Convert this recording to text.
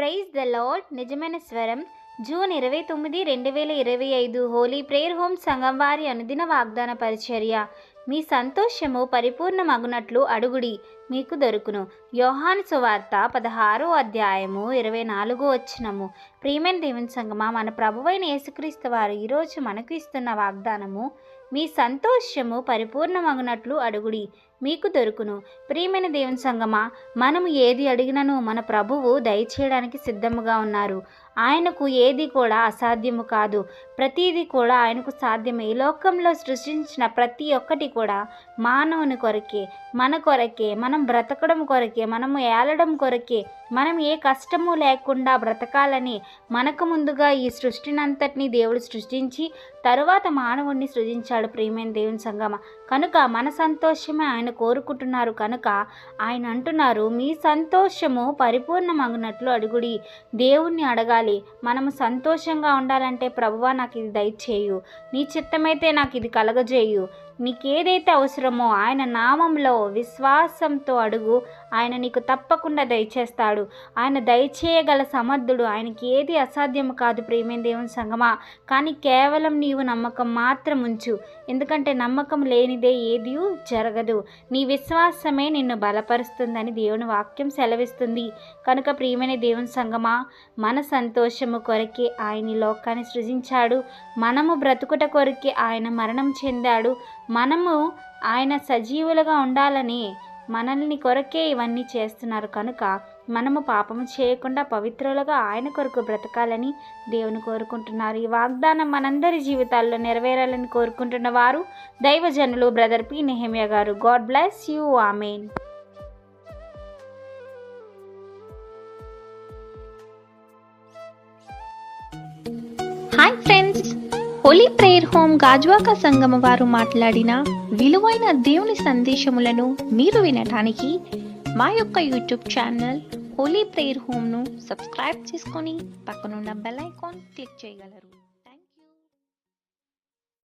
Praise the lord. నిజమైన స్వరం June 29, 2025 Holi prayer home సంఘం వారి అనుదిన వాగ్దాన పరిచర్య. మీ సంతోషము పరిపూర్ణమగునట్లు అడుగుడి, మీకు దొరుకును. యోహాను సువార్త 16వ అధ్యాయము 24వ వచనము. ప్రియమైన దేవుని సంగమా, మన ప్రభువైన యేసుక్రీస్తు వారు ఈరోజు మనకు ఇస్తున్న వాగ్దానము, మీ సంతోషము పరిపూర్ణమగునట్లు అడుగుడి, మీకు దొరుకును. ప్రియమైన దేవుని సంగమా, మనము ఏది అడిగినను మన ప్రభువు దయచేయడానికి సిద్ధముగా ఉన్నారు. ఆయనకు ఏది కూడా అసాధ్యము కాదు. ప్రతిదీ కూడా ఆయనకు సాధ్యమే. ఈ లోకంలో సృష్టించిన ప్రతి ఒక్కటి కూడా మానవుని కొరకే, మన కొరకే, మనం బ్రతకడం కొరకే, మనము ఏలడం కొరకే, మనం ఏ కష్టము లేకుండా బ్రతకాలని మనకు ముందుగా ఈ సృష్టినంతటినీ దేవుడు సృష్టించి తరువాత మానవుడిని సృజించాడు. ప్రియమైన దేవుని సంగమ, కనుక మన సంతోషమే ఆయన కోరుకుంటున్నారు. కనుక ఆయన అంటున్నారు, మీ సంతోషము పరిపూర్ణమగునట్లు అడుగుడి. దేవుణ్ణి అడగాలి. మనము సంతోషంగా ఉండాలంటే, ప్రభువా నాకు ఇది దయచేయు, నీ చిత్తమైతే నాకు ఇది కలగజేయు, నీకేదైతే అవసరమో ఆయన నామంలో విశ్వాసంతో అడుగు, ఆయన నీకు తప్పకుండా దయచేస్తాడు. ఆయన దయచేయగల సమర్థుడు. ఆయనకి ఏది అసాధ్యము కాదు. ప్రియమైన దేవుని సంగమా, కానీ కేవలం నీవు నమ్మకం మాత్రం ఉంచు. ఎందుకంటే నమ్మకం లేనిదే ఏది జరగదు. నీ విశ్వాసమే నిన్ను బలపరుస్తుందని దేవుని వాక్యం సెలవిస్తుంది. కనుక ప్రియమైన దేవుని సంగమా, మన సంతోషము కొరకే ఆయన ఈ లోకాన్ని సృజించాడు. మనము బ్రతుకుట కొరకే ఆయన మరణం చెందాడు. మనము ఆయన సజీవులుగా ఉండాలని మనల్ని కొరకే ఇవన్నీ చేస్తున్నారు. కనుక మనము పాపము చేయకుండా పవిత్రులుగా ఆయన కొరకు బ్రతకాలని దేవుని కోరుకుంటున్నారు. ఈ వాగ్దానం మనందరి జీవితాల్లో నెరవేరాలని కోరుకుంటున్న వారు దైవజనులు బ్రదర్ పి. నెహెమియా గారు. God bless you. Amen. Hi friends, Holi prayer home Gajuwaka సంగమ వారు మాట్లాడిన విలువైన దేవుని సందేశములను మీరు వినటానికి మా యొక్క యూట్యూబ్ ఛానల్ హోలీ ప్రేయర్ హోమ్ను సబ్స్క్రైబ్ చేసుకొని పక్కనున్న బెల్ ఐకాన్ క్లిక్ చేయగలరు.